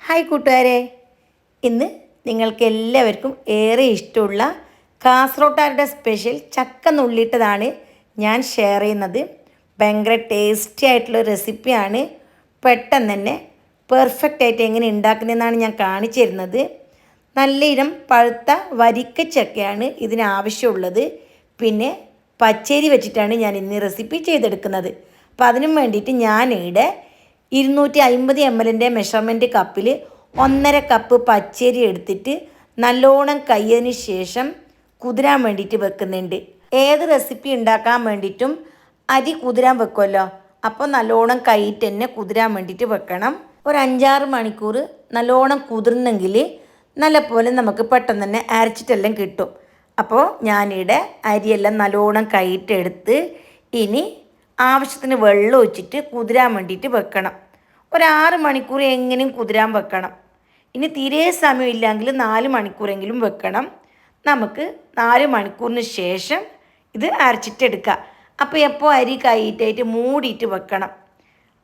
Hi കൂട്ടുകാരെ, ഇന്ന് നിങ്ങൾക്ക് എല്ലാവർക്കും ഏറെ ഇഷ്ടമുള്ള കാസർഗോട്ടുകാരുടെ സ്പെഷ്യൽ ചക്ക നുള്ളിയിട്ടതാണ് ഞാൻ ഷെയർ ചെയ്യുന്നത്. ഭയങ്കര ടേസ്റ്റി ആയിട്ടുള്ള റെസിപ്പിയാണ്. പെട്ടെന്ന് തന്നെ പെർഫെക്റ്റ് ആയിട്ട് എങ്ങനെ ഉണ്ടാക്കുന്നതെന്നാണ് ഞാൻ കാണിച്ചു തരുന്നത്. നല്ല ഇനം പഴുത്ത വരിക്ക ചക്കയാണ് ഇതിനാവശ്യമുള്ളത്. പിന്നെ പച്ചരി വെച്ചിട്ടാണ് ഞാൻ ഇന്ന് റെസിപ്പി ചെയ്തെടുക്കുന്നത്. അപ്പോൾ അതിനും വേണ്ടിയിട്ട് ഞാനിവിടെ 250 ml മെഷർമെൻറ്റ് കപ്പിൽ 1.5 കപ്പ് പച്ചരി എടുത്തിട്ട് നല്ലോണം കയ്യതിന് ശേഷം കുതിരാൻ വേണ്ടിയിട്ട് വെക്കുന്നുണ്ട്. ഏത് റെസിപ്പി ഉണ്ടാക്കാൻ വേണ്ടിയിട്ടും അരി കുതിരാൻ വെക്കുമല്ലോ, അപ്പോൾ നല്ലോണം കൈയിട്ട് തന്നെ കുതിരാൻ വേണ്ടിയിട്ട് വെക്കണം. ഒരു 5-6 മണിക്കൂർ നല്ലോണം കുതിർന്നെങ്കിൽ നല്ലപോലെ നമുക്ക് പെട്ടെന്ന് തന്നെ അരച്ചിട്ടെല്ലാം കിട്ടും. അപ്പോൾ ഞാനിവിടെ അരിയെല്ലാം നല്ലോണം കൈയിട്ടെടുത്ത് ഇനി ആവശ്യത്തിന് വെള്ളം ഒഴിച്ചിട്ട് കുതിരാൻ വേണ്ടിയിട്ട് വെക്കണം. ഒരു 6 മണിക്കൂർ എങ്ങനെയും കുതിരാൻ വെക്കണം. ഇനി തീരെ സമയമില്ലെങ്കിൽ 4 മണിക്കൂറെങ്കിലും വെക്കണം. നമുക്ക് 4 മണിക്കൂറിന് ശേഷം ഇത് അരച്ചിട്ടെടുക്കാം. അപ്പോൾ എപ്പോൾ അരി കൈയിട്ടായിട്ട് മൂടിയിട്ട് വെക്കണം.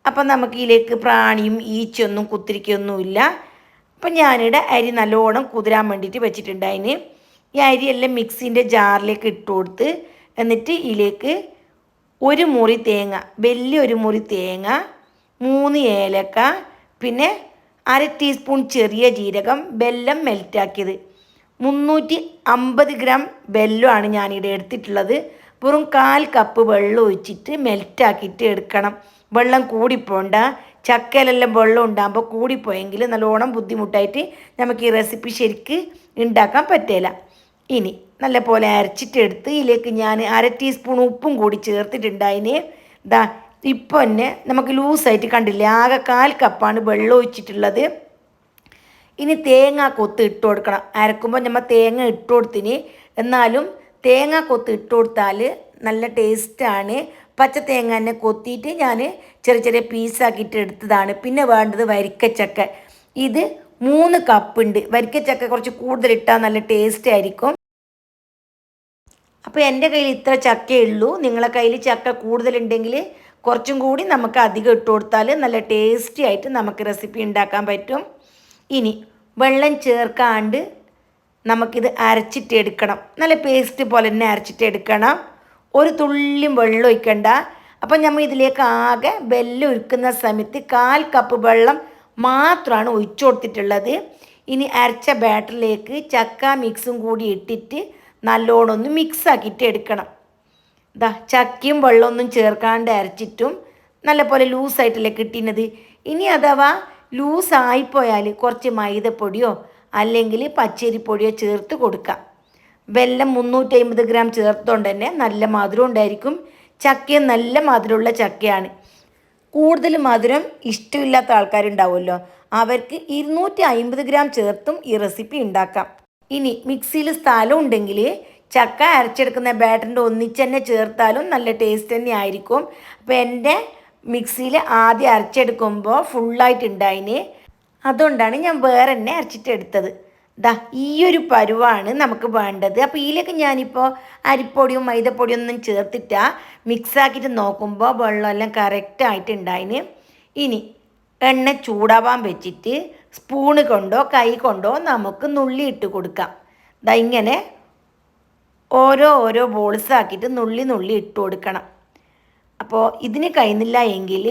അപ്പം നമുക്ക് ഇതിലേക്ക് പ്രാണിയും ഈച്ചയൊന്നും കുത്തിരിക്കൊന്നുമില്ല. അപ്പം ഞാനിവിടെ അരി നല്ലോണം കുതിരാൻ വേണ്ടിയിട്ട് വെച്ചിട്ടുണ്ട്. അതിന് ഈ അരിയെല്ലാം മിക്സിൻ്റെ ജാറിലേക്ക് ഇട്ട് കൊടുത്ത് എന്നിട്ട് ഇതിലേക്ക് 1 മുറി തേങ്ങ, വലിയൊരു മുറി തേങ്ങ, 3 ഏലക്ക, പിന്നെ 1/2 ടീസ്പൂൺ ചെറിയ ജീരകം, വെല്ലം മെൽറ്റാക്കിയത്, 350 ഗ്രാം വെല്ലമാണ് ഞാനിവിടെ എടുത്തിട്ടുള്ളത്. വെറും 1/4 കപ്പ് വെള്ളം ഒഴിച്ചിട്ട് മെൽറ്റാക്കിയിട്ട് എടുക്കണം. വെള്ളം കൂടിപ്പോണ്ട. ചക്കയിലെല്ലാം വെള്ളം ഉണ്ടാകുമ്പോൾ കൂടിപ്പോയെങ്കിൽ നല്ലോണം ബുദ്ധിമുട്ടായിട്ട് നമുക്ക് ഈ റെസിപ്പി ശരിക്ക് ഉണ്ടാക്കാൻ പറ്റില്ല. ഇനി നല്ലപോലെ അരച്ചിട്ടെടുത്ത് ഇതിലേക്ക് ഞാൻ 1/2 ടീസ്പൂൺ ഉപ്പും കൂടി ചേർത്തിട്ടുണ്ട്. അതിന് ഇപ്പോൾ തന്നെ നമുക്ക് ലൂസായിട്ട് കണ്ടില്ലേ, ആകെ 1/4 കപ്പാണ് വെള്ളം ഒഴിച്ചിട്ടുള്ളത്. ഇനി തേങ്ങ കൊത്ത് ഇട്ട് കൊടുക്കണം. അരക്കുമ്പോൾ നമ്മൾ തേങ്ങ ഇട്ട് കൊടുത്തിന്, എന്നാലും തേങ്ങ കൊത്ത് ഇട്ട് കൊടുത്താൽ നല്ല ടേസ്റ്റാണ്. പച്ച തേങ്ങ തന്നെ കൊത്തിയിട്ട് ഞാൻ ചെറിയ ചെറിയ പീസാക്കിയിട്ട് എടുത്തതാണ്. പിന്നെ വേണ്ടത് വരിക്കച്ചക്ക. ഇത് 3 കപ്പുണ്ട്. വരിക്കച്ചക്ക കുറച്ച് കൂടുതലിട്ടാൽ നല്ല ടേസ്റ്റ് ആയിരിക്കും. അപ്പോൾ എൻ്റെ കയ്യിൽ ഇത്ര ചക്കയേ ഉള്ളൂ. നിങ്ങളെ കയ്യിൽ ചക്ക കൂടുതലുണ്ടെങ്കിൽ കുറച്ചും കൂടി നമുക്ക് അധികം ഇട്ട് കൊടുത്താൽ നല്ല ടേസ്റ്റി ആയിട്ട് നമുക്ക് റെസിപ്പി ഉണ്ടാക്കാൻ പറ്റും. ഇനി വെള്ളം ചേർക്കാണ്ട് നമുക്കിത് അരച്ചിട്ടെടുക്കണം. നല്ല പേസ്റ്റ് പോലെ തന്നെ അരച്ചിട്ടെടുക്കണം. ഒരു തുള്ളിയും വെള്ളം ഒഴിക്കണ്ട. അപ്പം നമ്മൾ ഇതിലേക്ക് ആകെ വെല്ലം ഒഴിക്കുന്ന സമയത്ത് 1/4 കപ്പ് വെള്ളം മാത്രമാണ് ഒഴിച്ചു കൊടുത്തിട്ടുള്ളത്. ഇനി അരച്ച ബാറ്ററിലേക്ക് ചക്ക മിക്സും കൂടി ഇട്ടിട്ട് നല്ലോണം ഒന്ന് മിക്സ് ആക്കിയിട്ട് എടുക്കണം. ചക്കയും വെള്ളമൊന്നും ചേർക്കാണ്ട് അരച്ചിട്ടും നല്ലപോലെ ലൂസായിട്ടല്ലേ കിട്ടുന്നത്. ഇനി അഥവാ ലൂസായിപ്പോയാൽ കുറച്ച് മൈദപ്പൊടിയോ അല്ലെങ്കിൽ പച്ചരിപ്പൊടിയോ ചേർത്ത് കൊടുക്കാം. വെല്ലം 350 ഗ്രാം ചേർത്തുകൊണ്ട് തന്നെ നല്ല മധുരം ഉണ്ടായിരിക്കും. ചക്കയും നല്ല മധുരമുള്ള ചക്കയാണ്. കൂടുതൽ മധുരം ഇഷ്ടമില്ലാത്ത ആൾക്കാരുണ്ടാവുമല്ലോ, അവർക്ക് 250 ഗ്രാം ചേർത്തും ഈ റെസിപ്പി ഉണ്ടാക്കാം. ഇനി മിക്സിയിൽ സ്ഥലം ഉണ്ടെങ്കിൽ ചക്ക അരച്ചെടുക്കുന്ന ബാറ്ററിൻ്റെ ഒന്നിച്ച് തന്നെ ചേർത്താലും നല്ല ടേസ്റ്റ് തന്നെ ആയിരിക്കും. അപ്പോൾ എൻ്റെ മിക്സിയിൽ ആദ്യം അരച്ചെടുക്കുമ്പോൾ ഫുള്ളായിട്ടുണ്ടായിന്, അതുകൊണ്ടാണ് ഞാൻ വേറെ തന്നെ അരച്ചിട്ടെടുത്തത്. ഈ ഒരു പരുവാണ് നമുക്ക് വേണ്ടത്. അപ്പോൾ ഇതിലേക്ക് ഞാനിപ്പോൾ അരിപ്പൊടിയും മൈദപ്പൊടിയും ഒന്നും ചേർത്തിട്ടാ മിക്സാക്കിയിട്ട് നോക്കുമ്പോൾ വെള്ളമെല്ലാം കറക്റ്റായിട്ടുണ്ടായിന്. ഇനി എണ്ണ ചൂടാവാൻ വെച്ചിട്ട് സ്പൂണ് കൊണ്ടോ കൈ കൊണ്ടോ നമുക്ക് നുള്ളി ഇട്ട് കൊടുക്കാം. ഇങ്ങനെ ഓരോ ബോൾസാക്കിയിട്ട് നുള്ളി ഇട്ട് കൊടുക്കണം. അപ്പോൾ ഇതിന് കഴിയുന്നില്ല എങ്കിൽ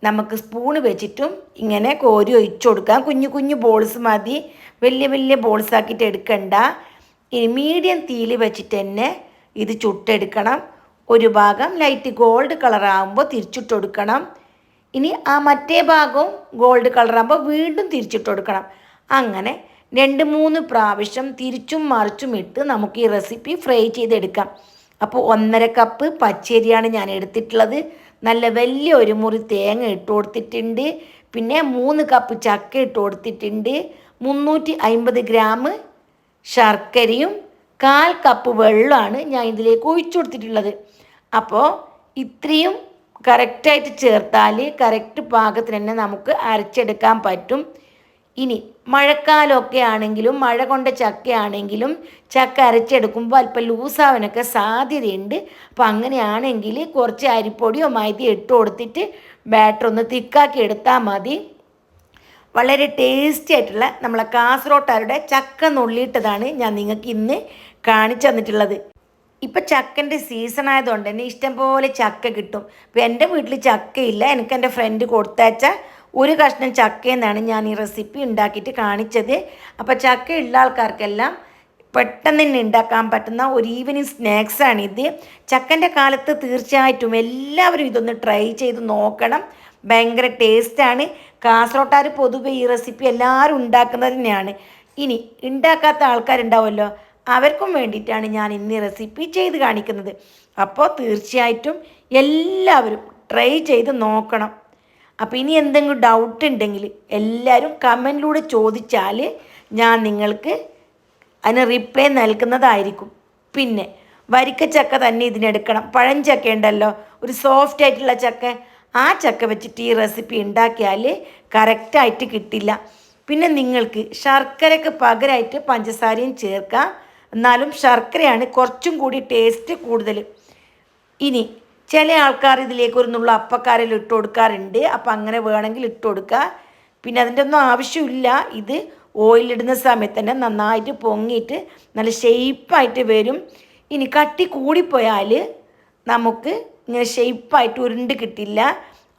നമുക്ക് സ്പൂണ് വെച്ചിട്ടും ഇങ്ങനെ കോരി ഒഴിച്ചു കൊടുക്കാം. കുഞ്ഞു കുഞ്ഞു ബോൾസ് മതി, വലിയ ബോൾസാക്കിയിട്ട് എടുക്കണ്ട. ഇനി മീഡിയം തീയിൽ വെച്ചിട്ട് തന്നെ ഇത് ചുട്ടെടുക്കണം. ഒരു ഭാഗം ലൈറ്റ് ഗോൾഡ് കളറാകുമ്പോൾ തിരിച്ചിട്ട് കൊടുക്കണം. ഇനി ആ മറ്റേ ഭാഗവും ഗോൾഡ് കളറാകുമ്പോൾ വീണ്ടും തിരിച്ചിട്ട് കൊടുക്കണം. അങ്ങനെ 2-3 പ്രാവശ്യം തിരിച്ചും മറിച്ചും ഇട്ട് നമുക്ക് ഈ റെസിപ്പി ഫ്രൈ ചെയ്തെടുക്കാം. അപ്പോൾ 1.5 കപ്പ് പച്ചരിയാണ് ഞാൻ എടുത്തിട്ടുള്ളത്. നല്ല വലിയ ഒരു മുറി തേങ്ങ ഇട്ട് കൊടുത്തിട്ടുണ്ട്. പിന്നെ 3 കപ്പ് ചക്ക ഇട്ട് കൊടുത്തിട്ടുണ്ട്. 350 ഗ്രാം ശർക്കരയും 1/4 കപ്പ് വെള്ളമാണ് ഞാൻ ഇതിലേക്ക് ഒഴിച്ചു കൊടുത്തിട്ടുള്ളത്. അപ്പോൾ ഇത്രയും കറക്റ്റായിട്ട് ചേർത്താൽ കറക്റ്റ് പാകത്തിന് തന്നെ നമുക്ക് അരച്ചെടുക്കാൻ പറ്റും. ഇനി മഴക്കാലമൊക്കെ ആണെങ്കിലും മഴ കൊണ്ട ചക്കയാണെങ്കിലും ചക്ക അരച്ചെടുക്കുമ്പോൾ അല്പം ലൂസാവാനൊക്കെ സാധ്യതയുണ്ട്. അപ്പോൾ അങ്ങനെയാണെങ്കിൽ കുറച്ച് അരിപ്പൊടിയോ മൈദയോ ഇട്ട് കൊടുത്തിട്ട് ബാറ്റർ ഒന്ന് തിക്കാക്കി എടുത്താൽ മതി. വളരെ ടേസ്റ്റി ആയിട്ടുള്ള നമ്മളെ കാസർഗോട്ടുകാരുടെ ചക്ക നുള്ളിയിട്ടതാണ് ഞാൻ നിങ്ങൾക്ക് ഇന്ന് കാണിച്ചു തന്നിട്ടുള്ളത്. ഇപ്പം ചക്കൻ്റെ സീസൺ ആയതുകൊണ്ട് തന്നെ ഇഷ്ടംപോലെ ചക്ക കിട്ടും. ഇപ്പം എൻ്റെ വീട്ടിൽ ചക്കയില്ല, എനിക്ക് എൻ്റെ ഫ്രണ്ട് കൊടുത്തയച്ച ഒരു കഷ്ണം ചക്കയെന്നാണ് ഞാൻ ഈ റെസിപ്പി ഉണ്ടാക്കിയിട്ട് കാണിച്ചത്. അപ്പോൾ ചക്ക ഉള്ള ആൾക്കാർക്കെല്ലാം പെട്ടെന്ന് തന്നെ ഉണ്ടാക്കാൻ പറ്റുന്ന ഒരു ഈവനിങ് സ്നാക്സാണിത്. ചക്കൻ്റെ കാലത്ത് തീർച്ചയായിട്ടും എല്ലാവരും ഇതൊന്ന് ട്രൈ ചെയ്ത് നോക്കണം. ഭയങ്കര ടേസ്റ്റാണ്. കാസർഗോട്ടുകാർ പൊതുവെ ഈ റെസിപ്പി എല്ലാവരും ഉണ്ടാക്കുന്നത് തന്നെയാണ്. ഇനി ഉണ്ടാക്കാത്ത ആൾക്കാരുണ്ടാവുമല്ലോ, അവർക്കും വേണ്ടിയിട്ടാണ് ഞാൻ ഇന്ന് റെസിപ്പി ചെയ്ത് കാണിക്കുന്നത്. അപ്പോൾ തീർച്ചയായിട്ടും എല്ലാവരും ട്രൈ ചെയ്ത് നോക്കണം. അപ്പോൾ ഇനി എന്തെങ്കിലും ഡൗട്ട് ഉണ്ടെങ്കിൽ എല്ലാവരും കമൻറ്റിലൂടെ ചോദിച്ചാൽ ഞാൻ നിങ്ങൾക്ക് അതിന് റിപ്ലൈ നൽകുന്നതായിരിക്കും. പിന്നെ വരിക്കച്ചക്ക തന്നെ ഇതിനെടുക്കണം. പഴഞ്ചക്ക ഉണ്ടല്ലോ, ഒരു സോഫ്റ്റ് ആയിട്ടുള്ള ചക്ക, ആ ചക്ക വെച്ചിട്ട് ഈ റെസിപ്പി ഉണ്ടാക്കിയാൽ കറക്റ്റായിട്ട് കിട്ടില്ല. പിന്നെ നിങ്ങൾക്ക് ശർക്കരയ്ക്ക് പകരമായിട്ട് പഞ്ചസാരയും ചേർക്കാം, എന്നാലും ശർക്കരയാണ് കുറച്ചും കൂടി ടേസ്റ്റ് കൂടുതൽ. ഇനി ചില ആൾക്കാർ ഇതിലേക്ക് ഒരു നുള്ള അപ്പക്കാരിൽ ഇട്ട് കൊടുക്കാറുണ്ട്. അപ്പം അങ്ങനെ വേണമെങ്കിൽ ഇട്ട് കൊടുക്കുക. പിന്നെ അതിൻ്റെ ഒന്നും ആവശ്യമില്ല. ഇത് ഓയിലിടുന്ന സമയത്ത് തന്നെ നന്നായിട്ട് പൊങ്ങിയിട്ട് നല്ല ഷെയ്പ്പായിട്ട് വരും. ഇനി കട്ടി കൂടിപ്പോയാൽ നമുക്ക് ഇങ്ങനെ ഷെയ്പ്പായിട്ട് ഉരുണ്ട് കിട്ടില്ല.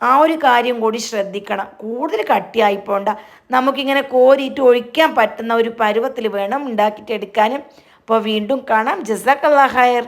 ആ ഒരു കാര്യം കൂടി ശ്രദ്ധിക്കണം. കൂടുതൽ കട്ടിയായി പോണ്ട, നമുക്കിങ്ങനെ കോരിയിട്ട് ഒഴിക്കാൻ പറ്റുന്ന ഒരു പരുവത്തിൽ വേണം ഉണ്ടാക്കിയിട്ട് എടുക്കാനും. അപ്പോൾ വീണ്ടും കാണാം. ജസാക്കല്ലാഹ് ഖൈർ.